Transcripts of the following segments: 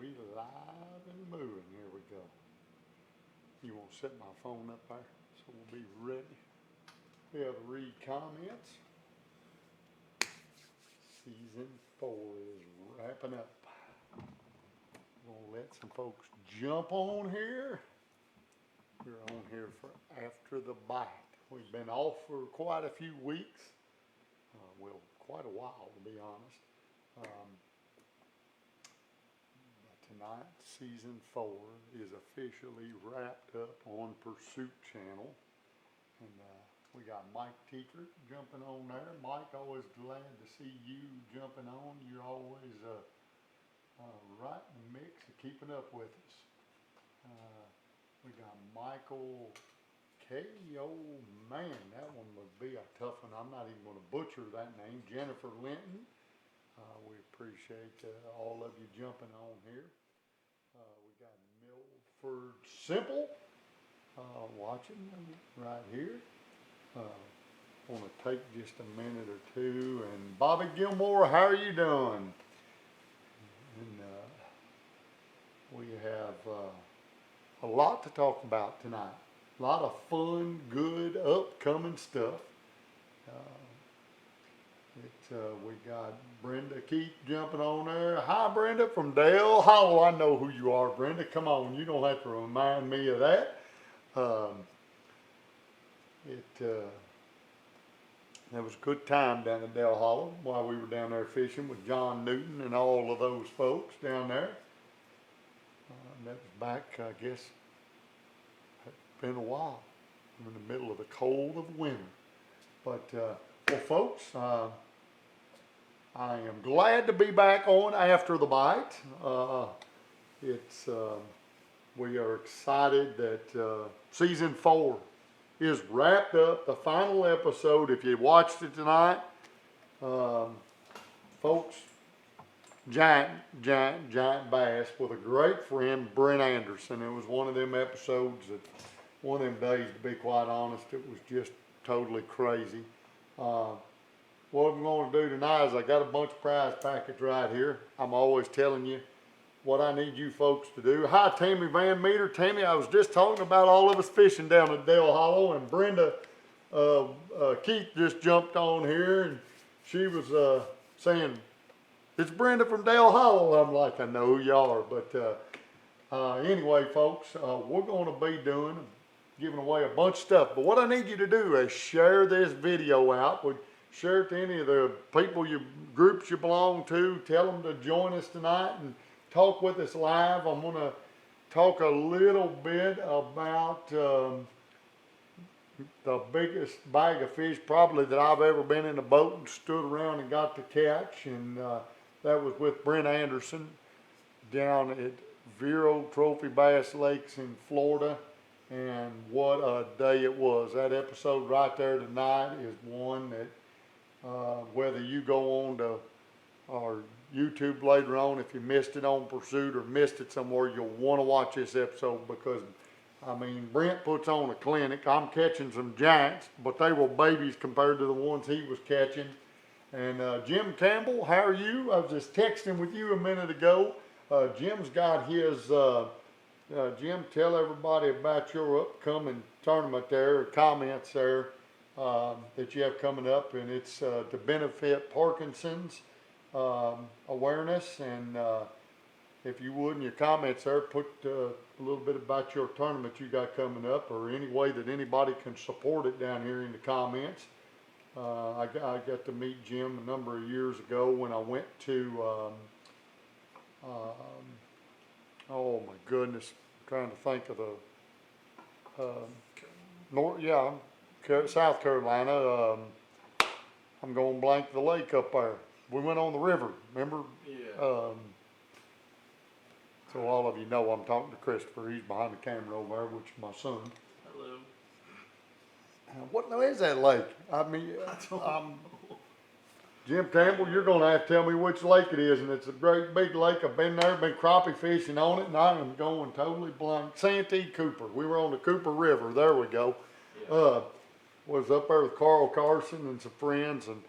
We live and moving. Here we go. You want to set my phone up there so we'll be ready. We have to read comments. Season 4 is wrapping up. We're going to let some folks jump on here. We're on here for After the Bite. We've been off for quite a few weeks. Well, quite a while to be honest. Tonight, season 4 is officially wrapped up on Pursuit Channel. And we got Mike Teeter jumping on there. Mike, always glad to see you jumping on. You're always right in the mix of keeping up with us. We got Michael K. Oh man, that one would be a tough one. I'm not even going to butcher that name. Jennifer Linton. We appreciate all of you jumping on here. We got Milford Simple watching right here. Want to take just a minute or two. And Bobby Gilmore, how are you doing? And we have a lot to talk about tonight. A lot of fun, good, upcoming stuff. We got Brenda Keith jumping on there. Hi, Brenda from Dale Hollow. I know who you are, Brenda. Come on, you don't have to remind me of that. That was a good time down at Dale Hollow while we were down there fishing with John Newton and all of those folks down there. That was back, I guess, it's been a while. I'm in the middle of the cold of winter. But, well, folks, I am glad to be back on After the Bite. We are excited that season 4 is wrapped up. The final episode, if you watched it tonight, folks, giant bass with a great friend, Brent Anderson. It was one of them episodes that, one of them days, to be quite honest, it was just totally crazy. What I'm going to do tonight is I got a bunch of prize packets right here. I'm always telling you what I need you folks to do. Hi, Tammy Van Meter. Tammy, I was just talking about all of us fishing down at Dale Hollow, and Brenda Keith just jumped on here, and she was saying, it's Brenda from Dale Hollow. I'm like, I know who you are. But anyway, folks, we're going to be giving away a bunch of stuff. But what I need you to do is share this video out. Share it to any of the people, groups you belong to. Tell them to join us tonight and talk with us live. I'm going to talk a little bit about the biggest bag of fish probably that I've ever been in a boat and stood around and got to catch. And that was with Brent Anderson down at Vero Trophy Bass Lakes in Florida. And what a day it was. That episode right there tonight is one that whether you go on to our YouTube later on, if you missed it on Pursuit or missed it somewhere, you'll want to watch this episode because, I mean, Brent puts on a clinic. I'm catching some giants, but they were babies compared to the ones he was catching. And Jim Campbell, how are you? I was just texting with you a minute ago. Jim's got his, Jim, tell everybody about your upcoming tournament there, or comments there that you have coming up, and it's to benefit Parkinson's awareness. And if you would in your comments there, put a little bit about your tournament you got coming up, or any way that anybody can support it down here in the comments. I got to meet Jim a number of years ago when I went to oh my goodness, I'm trying to think of the South Carolina. I'm going blank the lake up there. We went on the river, remember? Yeah. So all of you know I'm talking to Christopher. He's behind the camera over there, which is my son. Hello. What is that lake? I mean, Jim Campbell, you're going to have to tell me which lake it is, and it's a great big lake. I've been there, been crappie fishing on it, and I am going totally blank. Santee Cooper. We were on the Cooper River. There we go. Yeah. Was up there with Carl Carson and some friends, and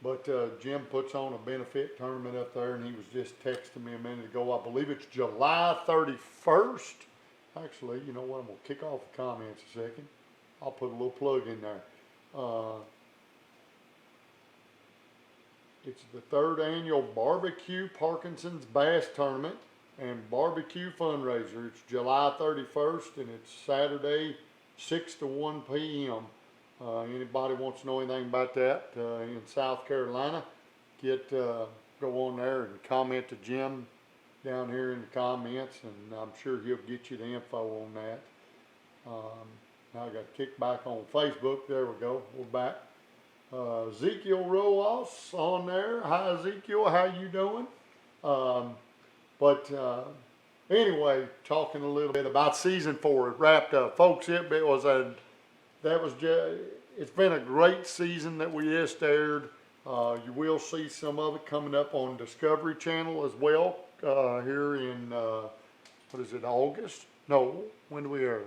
But Jim puts on a benefit tournament up there, and he was just texting me a minute ago. I believe it's July 31st. Actually, you know what? I'm going to kick off the comments a second. I'll put a little plug in there. It's the 3rd annual Barbecue Parkinson's Bass Tournament and Barbecue Fundraiser. It's July 31st, and it's Saturday, 6 to 1 p.m. Anybody wants to know anything about that in South Carolina, go on there and comment to Jim down here in the comments, and I'm sure he'll get you the info on that. Now I got kicked back on Facebook. There we go. We're back. Ezekiel Rojas on there. Hi Ezekiel, how you doing? Anyway, talking a little bit about season 4. It wrapped up, folks. It's been a great season that we just aired. You will see some of it coming up on Discovery Channel as well here in, August? No, when do we air?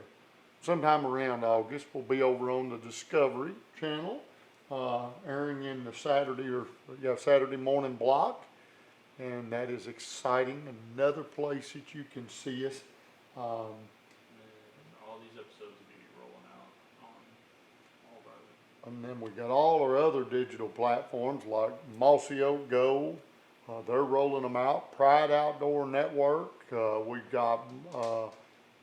Sometime around August. We'll be over on the Discovery Channel, airing in the Saturday morning block. And that is exciting. Another place that you can see us. All these episodes will be rolling out on all of our. And then we got all our other digital platforms like Mossy Oak Go. They're rolling them out. Pride Outdoor Network. We've got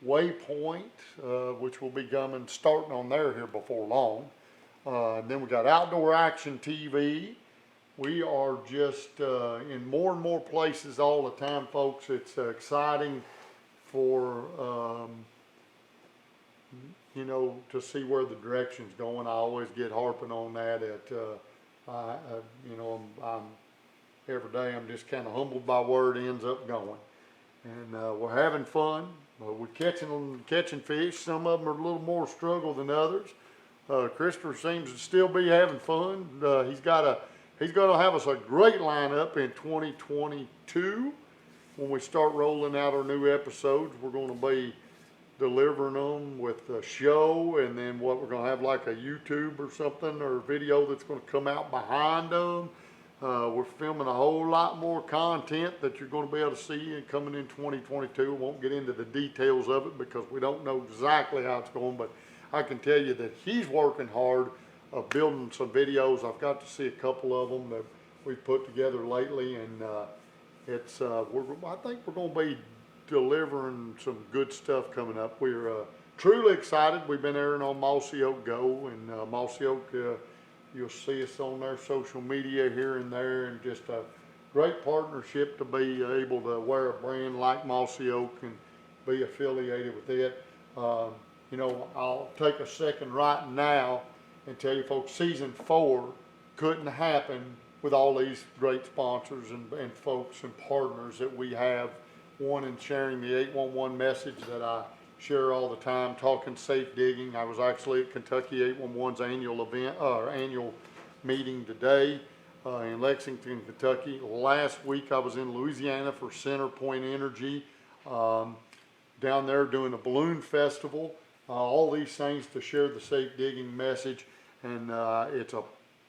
Waypoint, which will be starting on there here before long. Then we got Outdoor Action TV. We are just in more and more places all the time, folks. It's exciting for, to see where the direction's going. I always get harping on that. Every day I'm just kind of humbled by where it ends up going. And we're having fun. We're catching fish. Some of them are a little more struggle than others. Christopher seems to still be having fun. He's going to have us a great lineup in 2022. When we start rolling out our new episodes, we're going to be delivering them with a show, and then what we're going to have like a YouTube or something, or a video that's going to come out behind them. We're filming a whole lot more content that you're going to be able to see coming in 2022. We won't get into the details of it because we don't know exactly how it's going, but I can tell you that he's working hard of building some videos. I've got to see a couple of them that we've put together lately, and I think we're going to be delivering some good stuff coming up. We're truly excited. We've been airing on Mossy Oak Go, and Mossy Oak, you'll see us on their social media here and there, and just a great partnership to be able to wear a brand like Mossy Oak and be affiliated with it. I'll take a second right now and tell you folks, season 4 couldn't happen with all these great sponsors and folks and partners that we have. One, in sharing the 811 message that I share all the time, talking safe digging. I was actually at Kentucky 811's annual meeting today in Lexington, Kentucky. Last week I was in Louisiana for CenterPoint Energy, down there doing a balloon festival. All these things to share the safe digging message, and it's a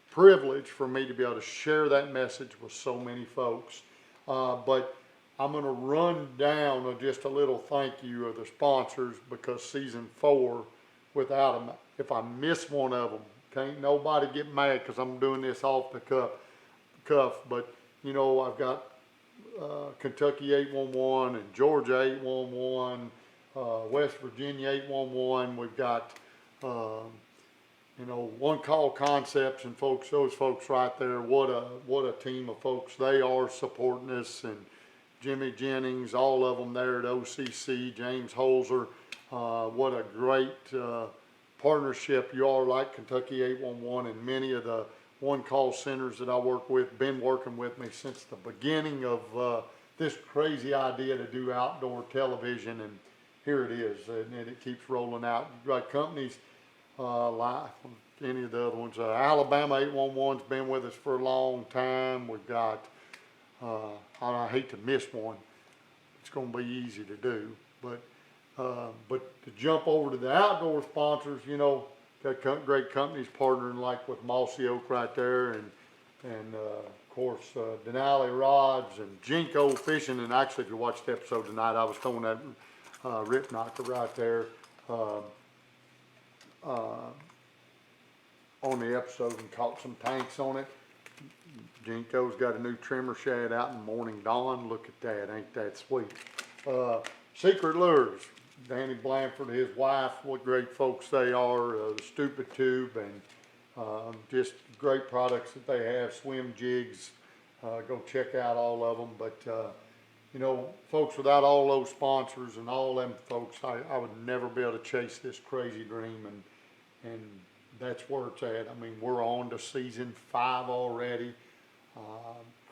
privilege for me to be able to share that message with so many folks. But I'm going to run down just a little thank you of the sponsors, because season 4, without them, if I miss one of them, can't nobody get mad because I'm doing this off the cuff. But I've got Kentucky 811 and Georgia 811. West Virginia 811, we've got, One Call Concepts, and folks, those folks right there, what a team of folks they are supporting us, and Jimmy Jennings, all of them there at OCC, James Holzer, what a great partnership you all, like Kentucky 811 and many of the One Call centers that I work with, been working with me since the beginning of this crazy idea to do outdoor television, and here it is, and it keeps rolling out. You've got companies like any of the other ones. Alabama 811's been with us for a long time. We've got, I hate to miss one. It's going to be easy to do, but to jump over to the outdoor sponsors, got great companies partnering like with Mossy Oak right there, and and of course Denali Rods and Jinko Fishing. And actually, if you watched the episode tonight, I was throwing that rip knocker right there on the episode and caught some tanks on it. Jinko's got a new trimmer shad out in Morning Dawn. Look at that, ain't that sweet? Secret Lures, Danny Blanford, his wife, what great folks they are. The Stupid Tube, and just great products that they have. Swim jigs, go check out all of them. But you know, folks, without all those sponsors and all them folks, I would never be able to chase this crazy dream, and that's where it's at. I mean, we're on to season 5 already.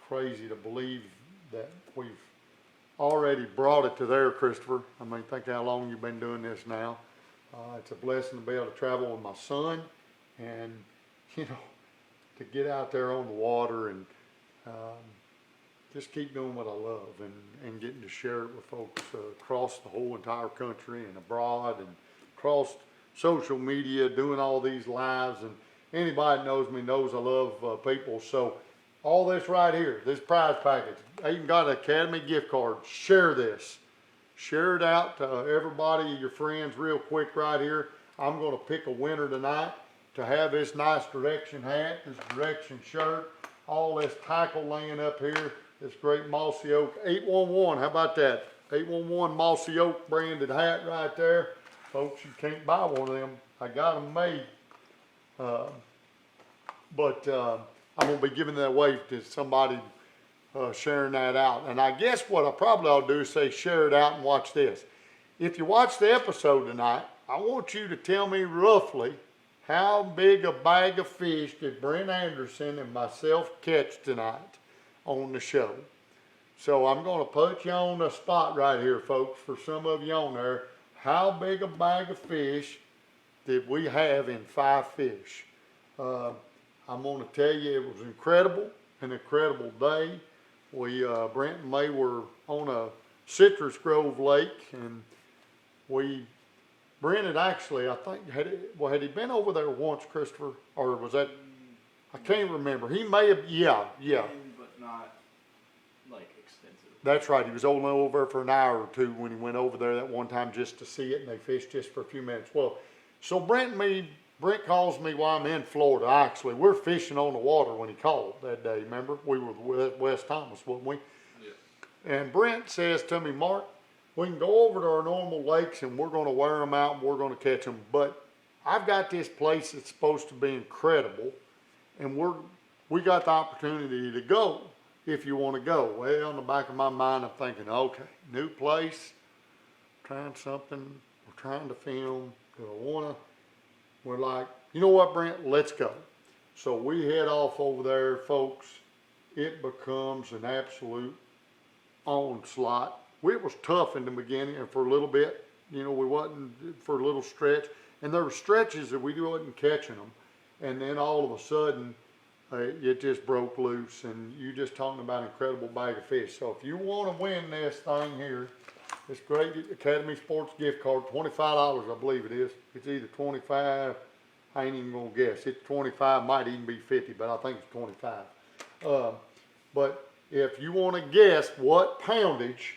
Crazy to believe that we've already brought it to there, Christopher. I mean, think how long you've been doing this now. It's a blessing to be able to travel with my son, and you know, to get out there on the water and just keep doing what I love, and getting to share it with folks across the whole entire country and abroad and across social media, doing all these lives. And anybody that knows me knows I love people. So all this right here, this prize package, I even got an Academy gift card. Share this. Share it out to everybody, your friends, real quick right here. I'm going to pick a winner tonight to have this nice direction hat, this direction shirt, all this tackle laying up here, this great Mossy Oak 811. How about that? 811 Mossy Oak branded hat right there. Folks, you can't buy one of them. I got them made. But I'm going to be giving that away to somebody sharing that out. And I guess what I probably ought to do is say share it out and watch this. If you watch the episode tonight, I want you to tell me roughly how big a bag of fish did Brent Anderson and myself catch tonight on the show. So I'm going to put you on the spot right here, folks, for some of you on there. How big a bag of fish did we have in 5 fish? I'm going to tell you it was incredible, an incredible day. We, Brent and May were on a Citrus Grove Lake, and Brent had actually, I think, had he been over there once, Christopher? Or was that, I can't remember. He may have, yeah. But not like extensive. That's right. He was only over there for an hour or two when he went over there that one time just to see it, and they fished just for a few minutes. Well, so Brent calls me while I'm in Florida. Actually, we're fishing on the water when he called that day. Remember, we were with West Thomas, wasn't we? Yeah. And Brent says to me, Mark, we can go over to our normal lakes and we're going to wear them out and we're going to catch them. But I've got this place that's supposed to be incredible, and we got the opportunity to go if you want to go. Well, in the back of my mind, I'm thinking, okay, new place, trying something, we're trying to film. Do I want to? We're like, you know what, Brent, let's go. So we head off over there, folks. It becomes an absolute onslaught. It was tough in the beginning, and for a little bit, you know, we wasn't for a little stretch. And there were stretches that we wasn't catching them. And then all of a sudden, it just broke loose, and you just talking about an incredible bag of fish. So if you want to win this thing here, this great Academy Sports gift card, $25, I believe it is. It's either 25, I ain't even gonna guess. It's 25, might even be 50, but I think it's 25. But if you want to guess what poundage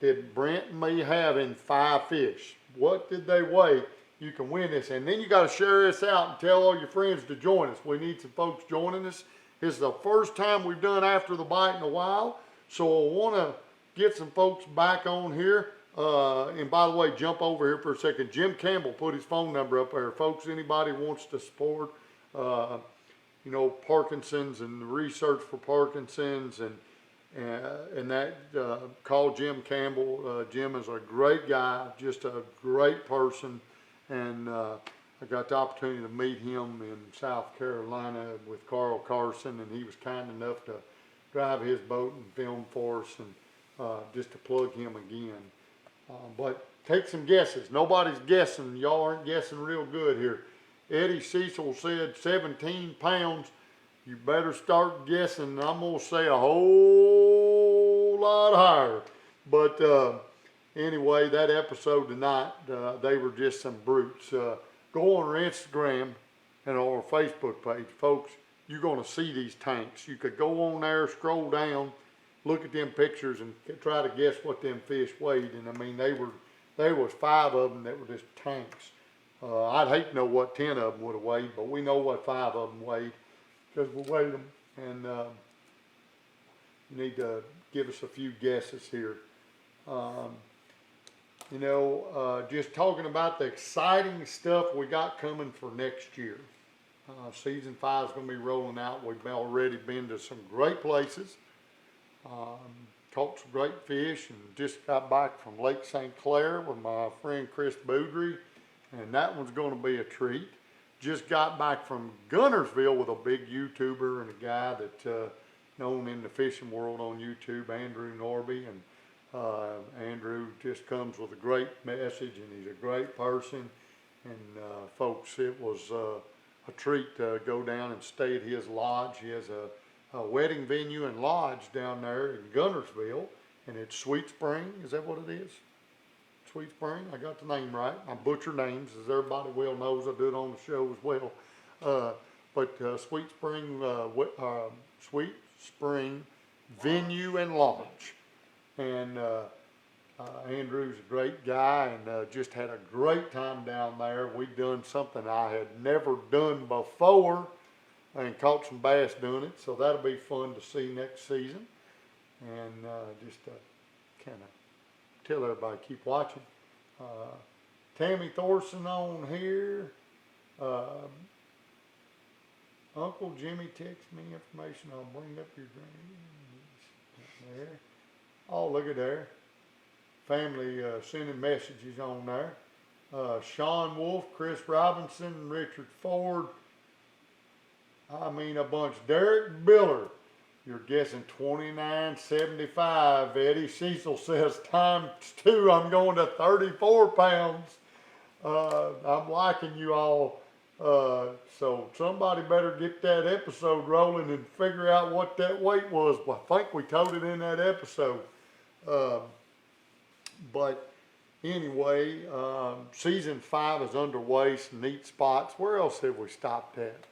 did Brent and me have in 5 fish, what did they weigh, you can win this. And then you got to share this out and tell all your friends to join us. We need some folks joining us. This is the first time we've done After the Bite in a while, so I want to get some folks back on here. And by the way, jump over here for a second. Jim Campbell put his phone number up there. Folks, anybody wants to support, you know, Parkinson's and the research for Parkinson's and that, call Jim Campbell. Jim is a great guy, just a great person. And I got the opportunity to meet him in South Carolina with Carl Carson, and he was kind enough to drive his boat and film for us, and just to plug him again. But take some guesses. Nobody's guessing. Y'all aren't guessing real good here. Eddie Cecil said 17 pounds. You better start guessing. I'm going to say a whole lot higher. But anyway, that episode tonight, they were just some brutes. Go on our Instagram and our Facebook page. Folks, you're gonna see these tanks. You could go on there, scroll down, look at them pictures and try to guess what them fish weighed. And I mean, there was 5 of them that were just tanks. I'd hate to know what 10 of them would have weighed, but we know what 5 of them weighed because we weighed them. And you need to give us a few guesses here. Just talking about the exciting stuff we got coming for next year. Season 5 is going to be rolling out. We've already been to some great places. Caught some great fish and just got back from Lake St. Clair with my friend Chris Boudry, and that one's going to be a treat. Just got back from Gunnersville with a big YouTuber and a guy that known in the fishing world on YouTube, Andrew Norby, and Andrew just comes with a great message, and he's a great person. And folks, it was a treat to go down and stay at his lodge. He has a wedding venue and lodge down there in Gunnersville, and it's Sweet Spring. Is that what it is? Sweet Spring? I got the name right. I butcher names, as everybody well knows. I do it on the show as well. Sweet Spring venue and lodge. And Andrew's a great guy, and just had a great time down there. We've done something I had never done before, and caught some bass doing it, so that'll be fun to see next season. And just kind of tell everybody, keep watching. Tammy Thorson on here. Uncle Jimmy texts me information. I'll bring up your names. There. Oh, look at there. Family sending messages on there. Sean Wolf, Chris Robinson, Richard Ford. I mean a bunch. Derek Biller. You're guessing 29.75. Eddie Cecil says ×2. I'm going to 34 pounds. I'm liking you all. So somebody better get that episode rolling and figure out what that weight was. Well, I think we told it in that episode. But anyway, season 5 is underway. Some neat spots. Where else have we stopped at?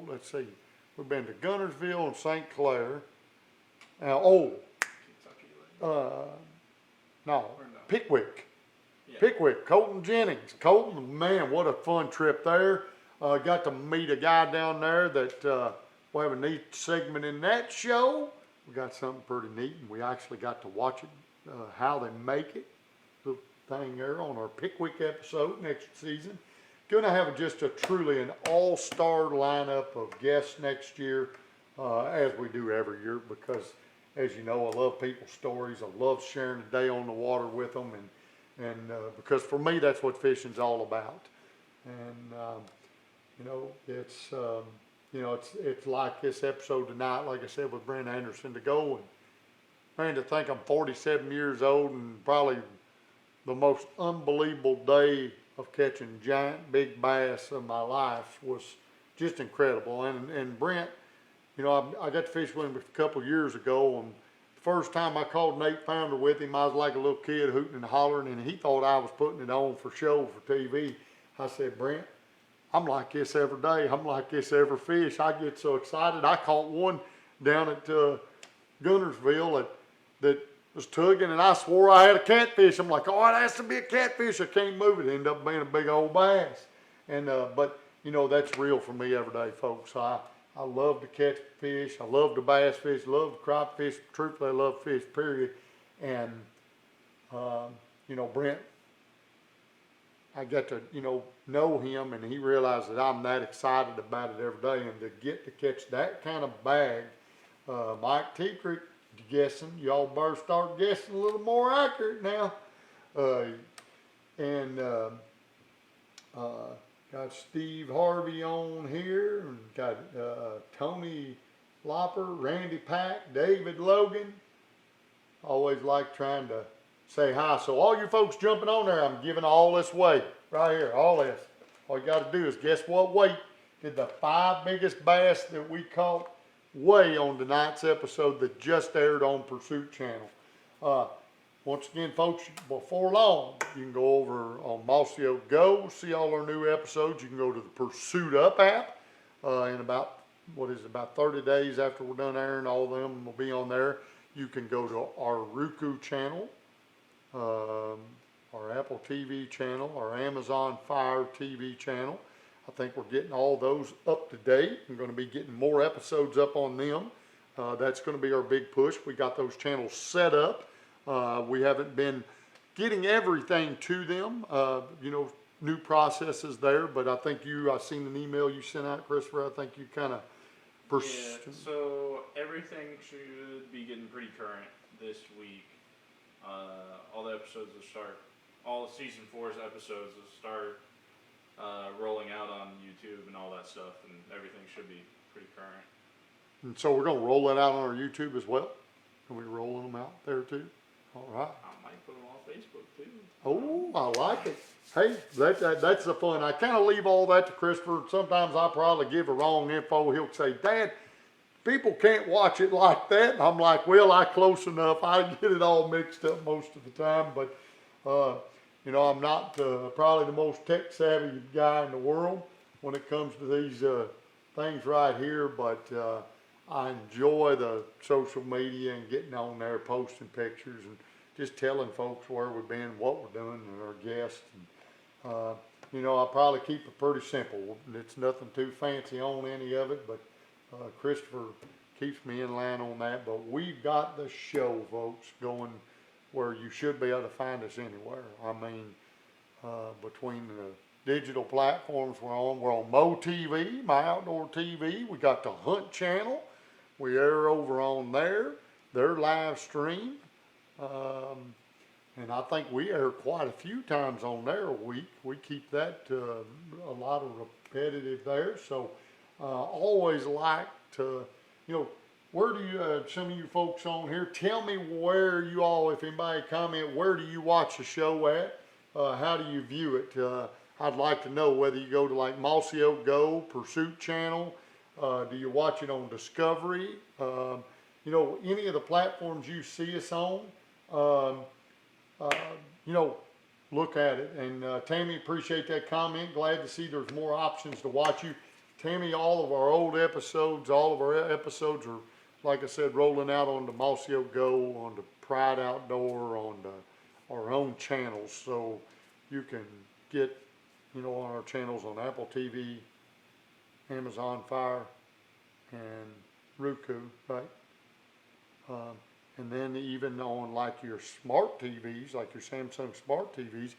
Let's see. We've been to Gunnersville and St. Clair. Pickwick. Yeah. Pickwick, Colton Jennings. Colton, man, what a fun trip there. Got to meet a guy down there that we have a neat segment in that show. We got something pretty neat, and we actually got to watch it, how they make it. Little thing there on our Pickwick episode next season. Gonna have just a truly an all-star lineup of guests next year, as we do every year, because as you know, I love people's stories. I love sharing the day on the water with them, and because for me, that's what fishing's all about. And it's like this episode tonight, like I said, with Brent Anderson to go. And man, to think I'm 47 years old and probably the most unbelievable day of catching giant big bass of my life was just incredible. And Brent, I got to fish with him a couple years ago, and the first time I caught an 8-pounder with him, I was like a little kid hooting and hollering, and he thought I was putting it on for show for TV. I said, Brent, I'm like this every day. I'm like this every fish. I get so excited. I caught one down at Gunnersville that was tugging, and I swore I had a catfish. I'm like, oh, it has to be a catfish. I can't move it. It ended up being a big old bass. And but that's real for me every day, folks. I love to catch fish. I love to bass fish. Love to crop fish. Truthfully, I love fish, period. And Brent, I got to know him, and he realized that I'm that excited about it every day. And to get to catch that kind of bag, Mike Teekrick guessing. Y'all better start guessing a little more accurate now. Got Steve Harvey on here, and got Tony Lopper, Randy Pack, David Logan. Always like trying to say hi. So all you folks jumping on there, I'm giving all this away right here, all this. All you got to do is guess what weight did the 5 biggest bass that we caught weigh on tonight's episode that just aired on Pursuit Channel. Once again, folks, before long, you can go over on Mossy Oak Go, see all our new episodes. You can go to the Pursuit Up app. in about, about 30 days after we're done airing, all of them will be on there. You can go to our Roku channel, our Apple TV channel, our Amazon Fire TV channel. I think we're getting all those up to date. I'm going to be getting more episodes up on them. That's going to be our big push. We got those channels set up. We haven't been getting everything to them, new processes there, but I think I seen an email you sent out, Christopher. I think you kind of Yeah, so everything should be getting pretty current this week. All the episodes will start, all of season 4's episodes will start rolling out on YouTube and all that stuff, and everything should be pretty current. And so we're going to roll that out on our YouTube as well? Can we roll them out there too? All right. I might put them on Facebook too. Oh, I like it. Hey, that's the fun. I kind of leave all that to Christopher. Sometimes I probably give a wrong info. He'll say, Dad, people can't watch it like that. And I'm like, well, I close enough. I get it all mixed up most of the time. But, I'm not probably the most tech savvy guy in the world when it comes to these things right here. But I enjoy the social media and getting on there, posting pictures and just telling folks where we've been, what we're doing, and our guests. And, I probably keep it pretty simple. It's nothing too fancy on any of it, but Christopher keeps me in line on that. But we've got the show, folks, going where you should be able to find us anywhere. I mean, between the digital platforms we're on MoTV, My Outdoor TV. We got the Hunt Channel. We air over on there. They're live stream. And I think we air quite a few times on there a week. We keep that a lot of repetitive there. So always like to, where do you, some of you folks on here, tell me where you all, if anybody comment, where do you watch the show at? How do you view it? I'd like to know whether you go to like Mossy Oak Go, Pursuit Channel. Do you watch it on Discovery? Any of the platforms you see us on. Look at it. And Tammy, appreciate that comment. Glad to see there's more options to watch you. Tammy, all of our old episodes, all of our episodes are, like I said, rolling out on the Mossy Oak Go, on the Pride Outdoor, on our own channels. So you can get, on our channels on Apple TV, Amazon Fire, and Roku, right? And then even on like your smart TVs, like your Samsung smart TVs,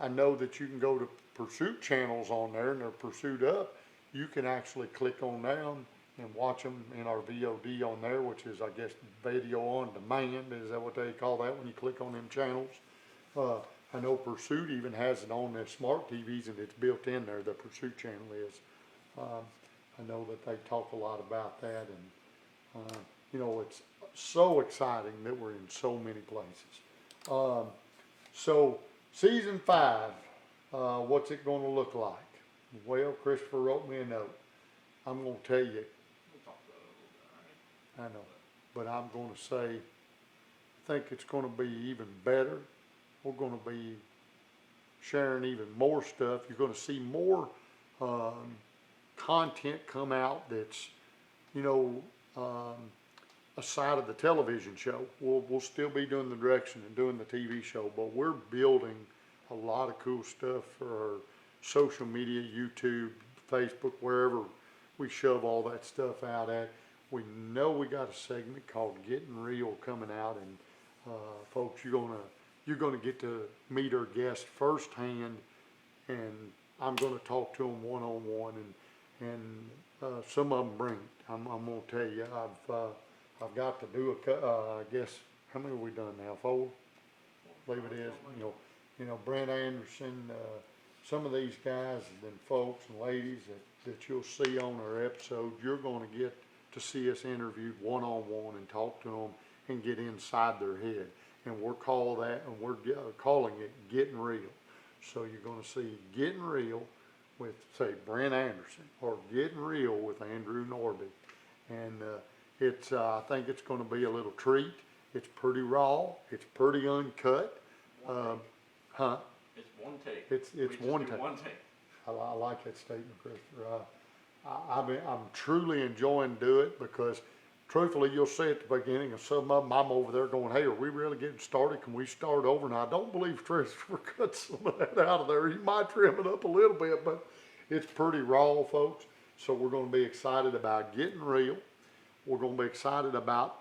I know that you can go to Pursuit channels on there, and they're Pursuit Up. You can actually click on them and watch them in our VOD on there, which is, I guess, video on demand. Is that what they call that when you click on them channels? I know Pursuit even has it on their smart TVs, and it's built in there, the Pursuit channel is. I know that they talk a lot about that, and it's so exciting that we're in so many places. So season 5, what's it going to look like? Well, Christopher wrote me a note. I'm going to tell you. We'll talk about it a little bit, all right? I know, but I'm going to say, I think it's going to be even better. We're going to be sharing even more stuff. You're going to see more content come out that's, aside of the television show. We'll still be doing the direction and doing the TV show, but we're building a lot of cool stuff for our social media, YouTube, Facebook, wherever we shove all that stuff out at. We know we got a segment called Getting Real coming out, and folks, you're gonna get to meet our guests firsthand, and I'm gonna talk to them one-on-one, and some of them bring it. I'm gonna tell you, I've got to do I guess, how many have we done now? 4? I believe it is. Brent Anderson, some of these guys and folks and ladies that you'll see on our episodes, you're going to get to see us interviewed one-on-one and talk to them and get inside their head. And we're calling it Getting Real. So you're going to see Getting Real with, say, Brent Anderson, or Getting Real with Andrew Norby. And I think it's going to be a little treat. It's pretty raw. It's pretty uncut. Huh? It's one take. It's one take. One take. I like that statement, Christopher. I'm truly enjoying doing it because truthfully, you'll see at the beginning of some of them, I'm over there going, hey, are we really getting started? Can we start over? And I don't believe Christopher cut some of that out of there. He might trim it up a little bit, but it's pretty raw, folks. So we're going to be excited about getting real. We're going to be excited about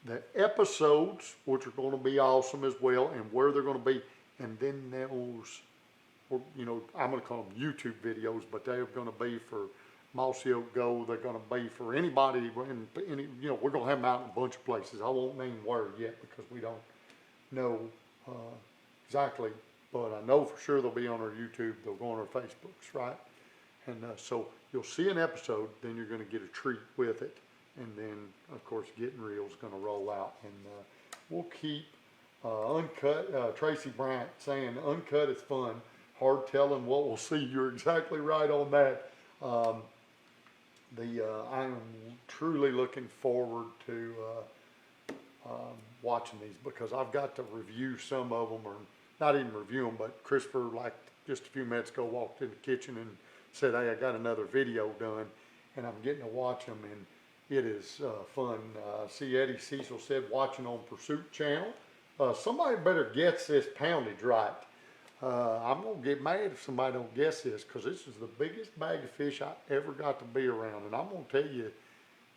the episodes, which are going to be awesome as well, and where they're going to be. And then those, I'm going to call them YouTube videos, but they're going to be for Mossy Oak Go. They're going to be for anybody, we're going to have them out in a bunch of places. I won't name where yet because we don't know exactly, but I know for sure they'll be on our YouTube. They'll go on our Facebooks, right? And so you'll see an episode, then you're going to get a treat with it. And then, of course, Getting Real is going to roll out. And we'll keep Uncut, Tracy Bryant saying, uncut is fun. Hard telling what we'll see. You're exactly right on that. I am truly looking forward to watching these because I've got to review some of them, or not even review them, but Christopher, like just a few minutes ago, walked in the kitchen and said, hey, I got another video done, and I'm getting to watch them, and it is fun. See, Eddie Cecil said, watching on Pursuit Channel. Somebody better guess this poundage right. I'm going to get mad if somebody don't guess this because this is the biggest bag of fish I ever got to be around. And I'm going to tell you,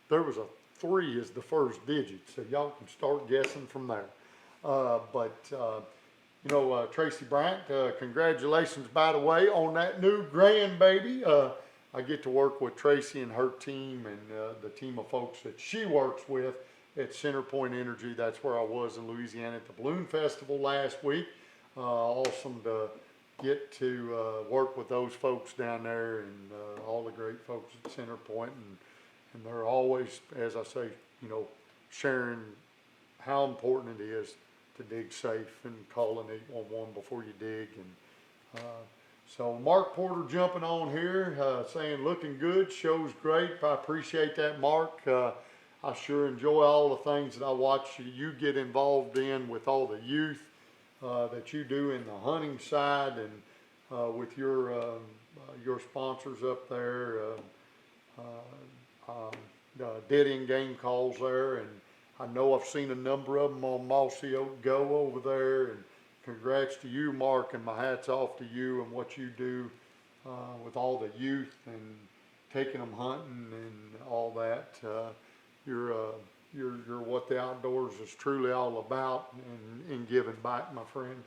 there was a 3 as the first digit, so y'all can start guessing from there. Tracy Bryant, congratulations, by the way, on that new grandbaby. I get to work with Tracy and her team and the team of folks that she works with at Centerpoint Energy. That's where I was in Louisiana at the Balloon Festival last week. Awesome to get to work with those folks down there and all the great folks at Centerpoint, and they're always, as I say, sharing how important it is to dig safe and call an 811 before you dig. And so Mark Porter jumping on here, saying looking good, show's great. I appreciate that, Mark. I sure enjoy all the things that I watch you get involved in with all the youth that you do in the hunting side and with your sponsors up there, Dead-End Game Calls there, and I know I've seen a number of them on Mossy Oak Go over there, and congrats to you, Mark, and my hat's off to you and what you do with all the youth and taking them hunting and all that. You're what the outdoors is truly all about and giving back, my friend.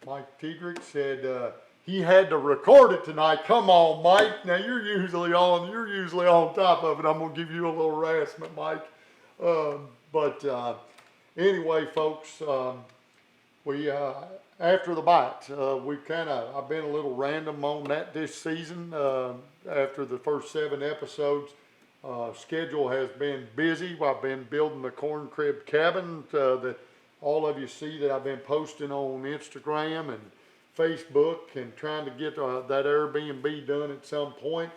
Mike Tigrick said he had to record it tonight. Come on, Mike. Now you're usually on top of it. I'm gonna give you a little harassment, Mike. Anyway, folks, we after the bite, I've been a little random on that this season. After the first 7 episodes. Schedule has been busy. I've been building the corn crib cabin that all of you see that I've been posting on Instagram and Facebook and trying to get that Airbnb done at some point.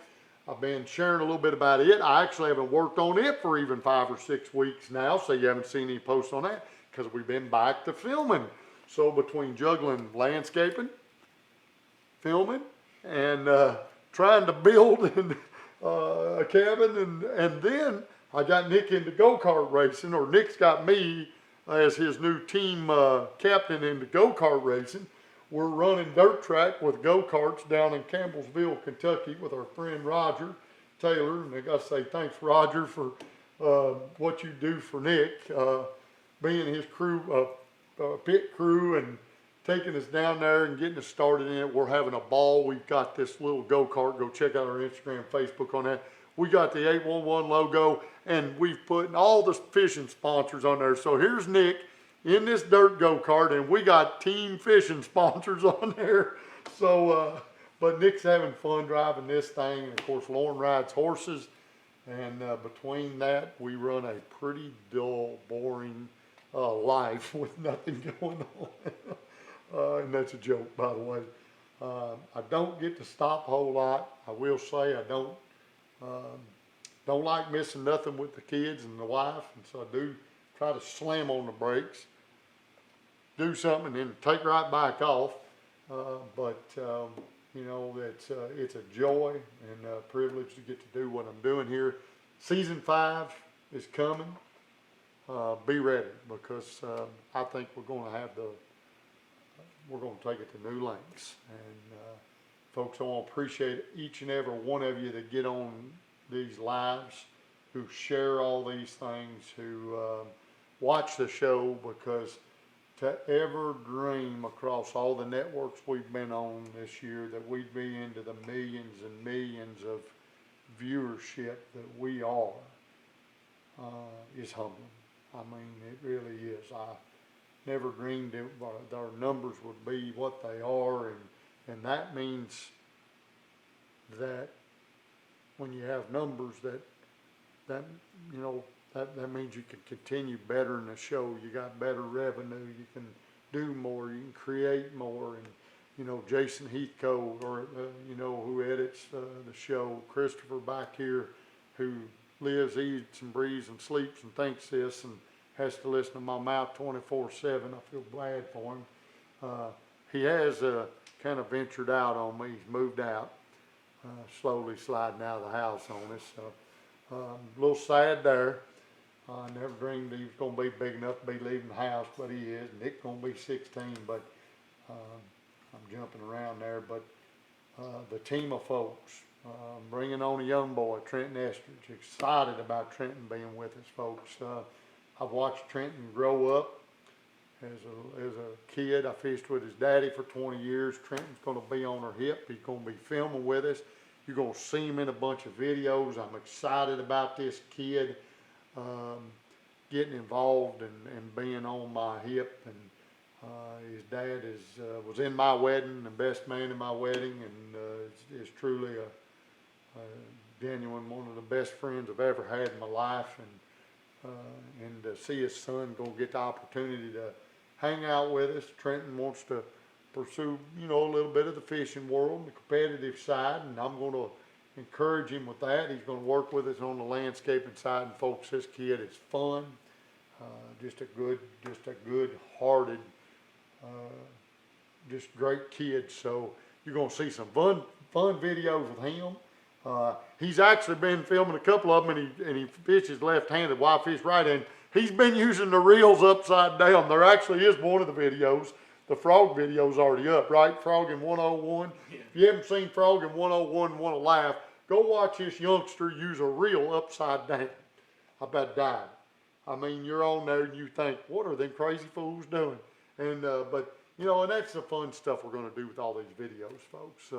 I've been sharing a little bit about it. I actually haven't worked on it for even 5 or 6 weeks now, so you haven't seen any posts on that because we've been back to filming. So between juggling landscaping, filming, and trying to build and a cabin, and then I got Nick into go-kart racing, or Nick's got me as his new team captain into go-kart racing. We're running dirt track with go-karts down in Campbellsville, Kentucky with our friend Roger Taylor, and I got to say thanks, Roger, for what you do for Nick, being his crew, pit crew, and taking us down there and getting us started in it. We're having a ball. We've got this little go-kart. Go check out our Instagram, Facebook on that. We got the 811 logo, and we've put all the fishing sponsors on there. So here's Nick in this dirt go-kart, and we got team fishing sponsors on there. So, but Nick's having fun driving this thing. And of course, Lauren rides horses. And between that, we run a pretty dull, boring life with nothing going on. And that's a joke, by the way. I don't get to stop a whole lot. I will say I don't like missing nothing with the kids and the wife, and so I do try to slam on the brakes, do something, and then take right back off. You know, it's a joy and a privilege to get to do what I'm doing here. Season 5 is coming. Be ready because I think we're going to we're going to take it to new lengths. And folks, I want to appreciate each and every one of you that get on these lives, who share all these things, who watch the show, because to ever dream across all the networks we've been on this year that we'd be into the millions and millions of viewership that we are is humbling. I mean, it really is. I never dreamed our numbers would be what they are, and that means that when you have numbers that you know, that means you can continue bettering the show. You got better revenue. You can do more. You can create more. And you know, Jason Heathcote, or you know, who edits the show, Christopher back here, who lives, eats, and breathes, and sleeps, and thinks this, and has to listen to my mouth 24/7. I feel glad for him. He has kind of ventured out on me. He's moved out, slowly sliding out of the house on us. A little sad there. I never dreamed he was going to be big enough to be leaving the house, but he is. Nick's going to be 16, but I'm jumping around there. But the team of folks, bringing on a young boy, Trenton Estridge. Excited about Trenton being with us, folks. I've watched Trenton grow up as a kid. I fished with his daddy for 20 years. Trenton's going to be on our hip. He's going to be filming with us. You're going to see him in a bunch of videos. I'm excited about this kid getting involved and being on my hip. And his dad was in my wedding, the best man in my wedding, and is truly a genuine one of the best friends I've ever had in my life. And to see his son go get the opportunity to hang out with us. Trenton wants to pursue, you know, a little bit of the fishing world, the competitive side, and I'm going to encourage him with that. He's going to work with us on the landscaping side, and folks, this kid is fun, just a good-hearted, just great kid. So you're going to see some fun videos with him. He's actually been filming a couple of them, and he fishes left-handed while I fish right-handed. He's been using the reels upside down. There actually is one of the videos. The frog video's already up, right? Frog in 101. Yeah. If you haven't seen Frog in 101 and want to laugh, go watch this youngster use a reel upside down. I about died. I mean, you're on there and you think, what are them crazy fools doing? And but you know, and that's the fun stuff we're going to do with all these videos, folks.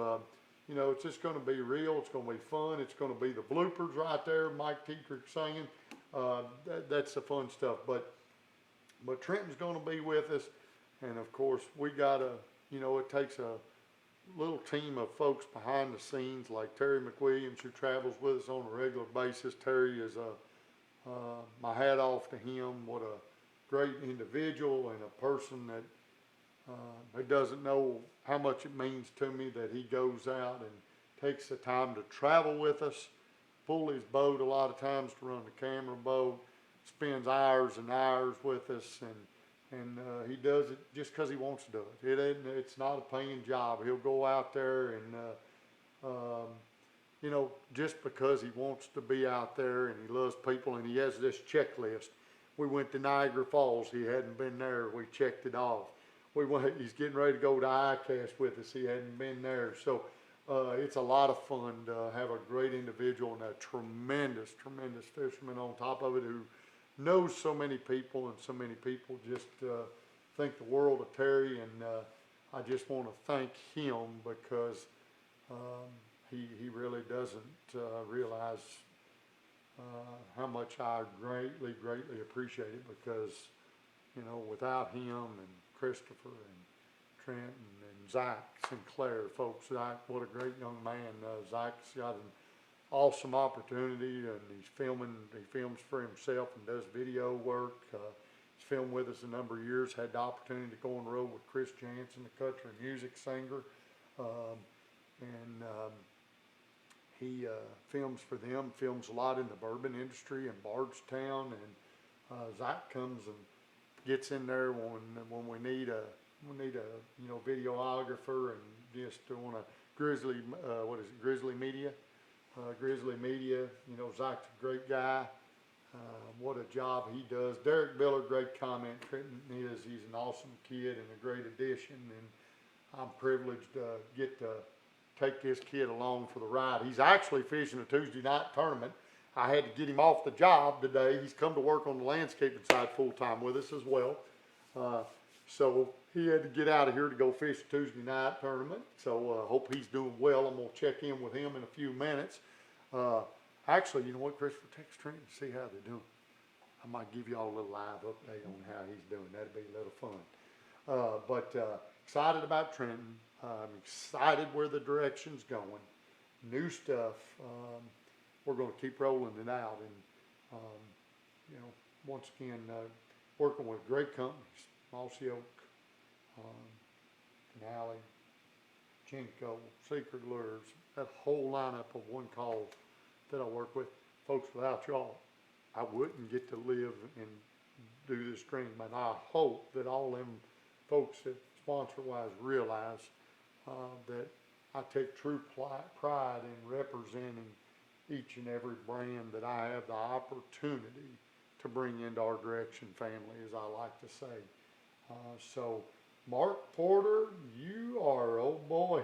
You know, it's just going to be real. It's going to be fun. It's going to be the bloopers right there. Mike Tetrick singing. That's the fun stuff. But Trenton's going to be with us. And of course, we got you know, it takes a little team of folks behind the scenes like Terry McWilliams, who travels with us on a regular basis. Terry is my hat off to him. What a great individual and a person that who doesn't know how much it means to me that he goes out and takes the time to travel with us, pull his boat a lot of times to run the camera boat, spends hours and hours with us, and he does it just because he wants to do it. It's not a paying job. He'll go out there and, you know, just because he wants to be out there and he loves people, and he has this checklist. We went to Niagara Falls. He hadn't been there. We checked it off. He's getting ready to go to ICAST with us. He hadn't been there. So it's a lot of fun to have a great individual and a tremendous fisherman on top of it, who knows so many people, and so many people just think the world of Terry. And I just want to thank him because he really doesn't realize how much I greatly appreciate it, because, you know, without him and Christopher and Trenton and Zach Sinclair, folks, Zach, what a great young man. Zach's got an awesome opportunity, and he films for himself and does video work. He's filmed with us a number of years, had the opportunity to go on the road with Chris Jansen, the country music singer, and he films for them, films a lot in the bourbon industry in Bardstown, and Zach comes and gets in there when we need a you know, videographer, and just want to Grizzly, Grizzly Media. Grizzly Media, you know, Zach's a great guy. What a job he does. Derek Biller, great comment. Trenton is, he's an awesome kid and a great addition, and I'm privileged to get to take this kid along for the ride. He's actually fishing a Tuesday night tournament. I had to get him off the job today. He's come to work on the landscaping side full time with us as well. So he had to get out of here to go fish a Tuesday night tournament. So hope he's doing well. I'm gonna check in with him in a few minutes. Actually, you know what, Christopher, text Trent and see how they're doing. I might give y'all a little live update on how he's doing. That'd be a little fun. But excited about Trenton. I'm excited where the direction's going. New stuff. We're going to keep rolling it out, and you know, once again, working with great companies: Mossy Oak, Denali, Genco, Secret Lures. That whole lineup of One Call that I work with. Folks, without y'all, I wouldn't get to live and do this dream. And I hope that all them folks that sponsor-wise realize that I take true pride in representing each and every brand that I have the opportunity to bring into our Direction family, as I like to say. So, Mark Porter, you are, oh boy,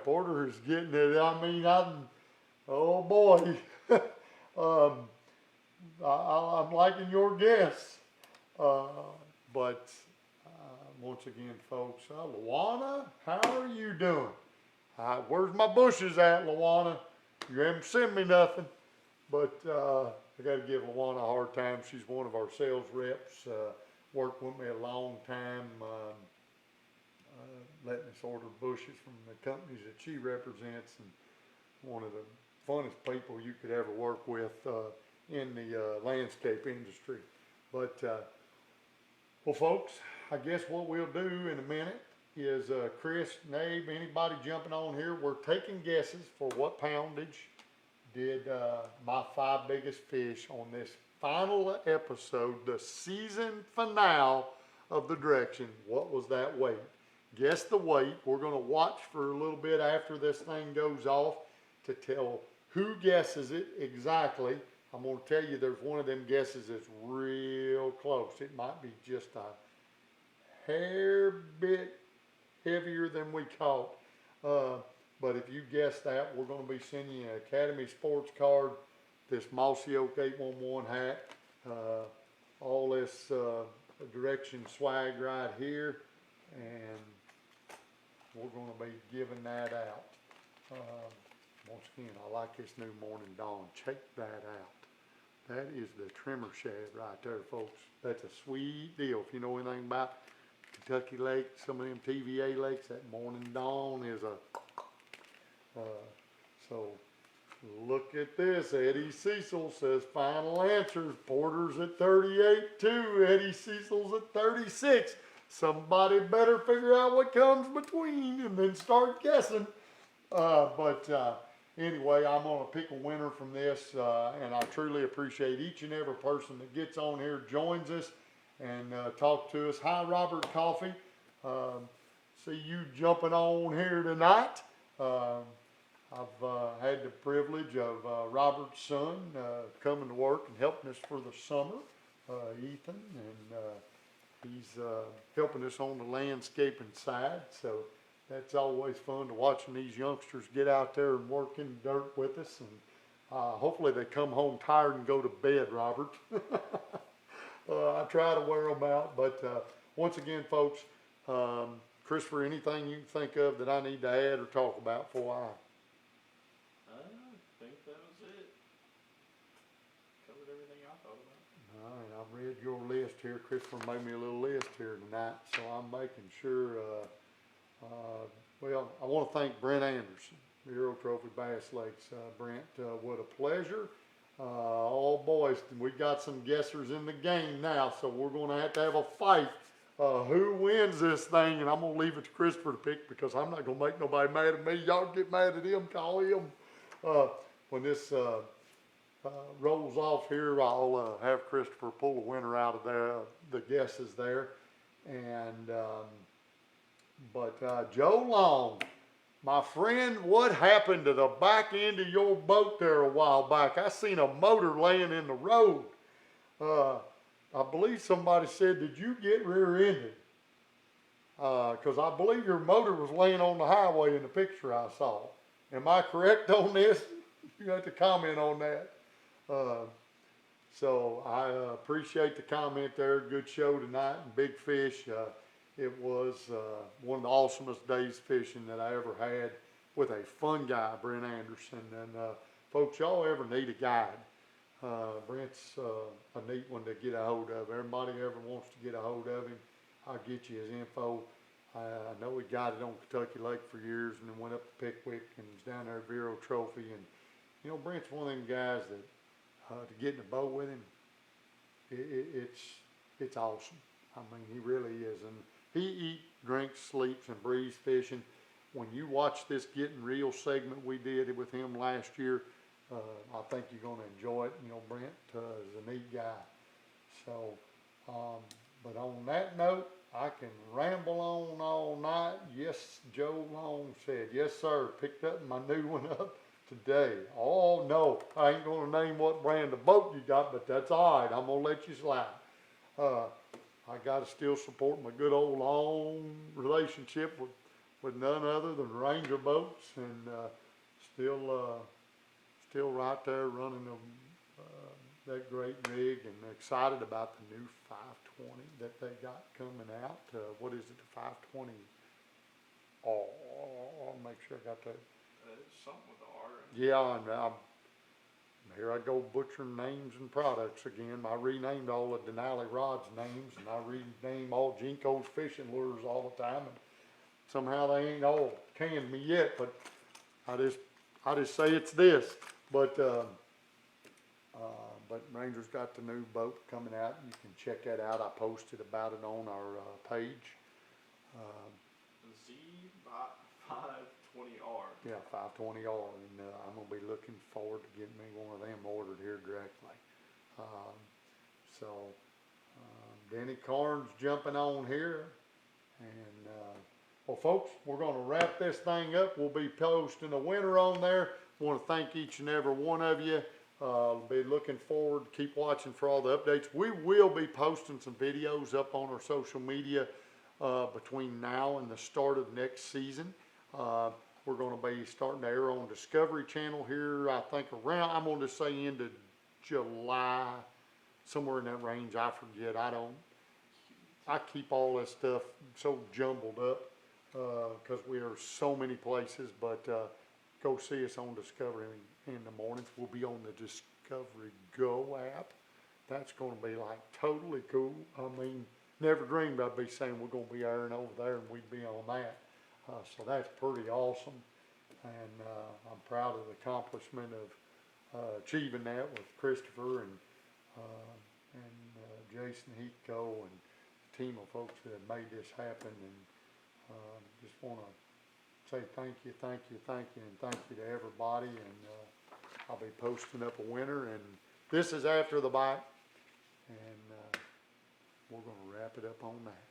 Porter is getting it. I mean, oh boy, I'm liking your guess. But once again, folks, Luana, how are you doing? Where's my bushes at, Luana? You haven't sent me nothing. But I got to give Luana a hard time. She's one of our sales reps. Worked with me a long time, letting us order bushes from the companies that she represents, and one of the funnest people you could ever work with in the landscape industry. But, well, folks, I guess what we'll do in a minute is Chris, Nabe, anybody jumping on here, we're taking guesses for what poundage did my 5 biggest fish on this final episode, the season finale of the Direction. What was that weight? Guess the weight. We're going to watch for a little bit after this thing goes off to tell who guesses it exactly. I'm going to tell you there's one of them guesses that's real close. It might be just a hair bit heavier than we caught. But if you guess that, we're going to be sending you an Academy Sports card, this Mossy Oak 811 hat, all this Direction swag right here, and we're going to be giving that out. Once again, I like this new Morning Dawn. Check that out. That is the trimmer shad right there, folks. That's a sweet deal. If you know anything about Kentucky Lake, some of them TVA lakes, that Morning Dawn is a, so look at this. Eddie Cecil says final answers. Porter's at 38 too. Eddie Cecil's at 36. Somebody better figure out what comes between and then start guessing. Anyway, I'm going to pick a winner from this, and I truly appreciate each and every person that gets on here, joins us, and talk to us. Hi, Robert Coffey. See you jumping on here tonight. I've had the privilege of Robert's son coming to work and helping us for the summer, Ethan, and he's helping us on the landscaping side. So that's always fun to watching these youngsters get out there and work in the dirt with us. And hopefully they come home tired and go to bed, Robert. I try to wear them out. But once again, folks, Christopher, anything you can think of that I need to add or talk about before I think that was it. Covered everything I thought about. All right, I've read your list here. Christopher made me a little list here tonight, so I'm making sure. Well, I want to thank Brent Anderson, Hero Trophy Bass Lakes. Brent, what a pleasure. Oh, boys, we got some guessers in the game now, so we're going to have a fight. Who wins this thing? And I'm going to leave it to Christopher to pick because I'm not going to make nobody mad at me. Y'all get mad at him, call him. When this rolls off here, I'll have Christopher pull a winner out of there, the guesses there. And, but Joe Long, My friend, what happened to the back end of your boat there a while back? I seen a motor laying in the road. I believe somebody said, did you get rear-ended? Because I believe your motor was laying on the highway in the picture I saw. Am I correct on this? You have to comment on that. So I appreciate the comment there. Good show tonight and big fish. It was one of the awesomest days fishing that I ever had with a fun guy, Brent Anderson. And folks, y'all ever need a guide? Brent's a neat one to get a hold of. Everybody ever wants to get a hold of him, I'll get you his info. I know he got it on Kentucky Lake for years and then went up to Pickwick and was down there at Vero Trophy. And, you know, Brent's one of them guys that to get in a boat with him, it's awesome. I mean, he really is. And he eats, drinks, sleeps, and breathes fishing. When you watch this Getting Real segment we did with him last year, I think you're going to enjoy it. You know, Brent is a neat guy. So, but on that note, I can ramble on all night. Yes, Joe Long said, yes, sir, picked up my new one up today. Oh, no, I ain't going to name what brand of boat you got, but that's all right. I'm going to let you slide. I got to still support my good old long relationship with none other than Ranger Boats, and still right there running that great rig, and excited about the new 520 that they got coming out. What is it, the 520? Oh, I'll make sure I got that. Something with the R. Yeah, and here I go butchering names and products again. I renamed all of Denali Rod's names, and I rename all Jinko's fishing lures all the time. And somehow they ain't all canned me yet, but I just say it's this. But Ranger's got the new boat coming out. You can check that out. I posted about it on our page. Z520R. Yeah, 520R, and I'm gonna be looking forward to getting me one of them ordered here directly. Denny Carnes jumping on here, and well, folks, we're gonna wrap this thing up. We'll be posting a winner on there. I want to thank each and every one of you. Be looking forward. Keep watching for all the updates. We will be posting some videos up on our social media between now and the start of next season. We're going to be starting to air on Discovery Channel here, I think around, I'm going to say into July, somewhere in that range. I forget. I keep all this stuff so jumbled up because we are so many places, but go see us on Discovery in the mornings. We'll be on the Discovery Go app. That's going to be like totally cool. I mean, never dreamed I'd be saying we're going to be airing over there and we'd be on that. So that's pretty awesome. And I'm proud of the accomplishment of achieving that with Christopher and Jason Heathco and the team of folks that have made this happen. And just want to say thank you, and thank you to everybody. And I'll be posting up a winner. And this is after the bite. And we're going to wrap it up on that.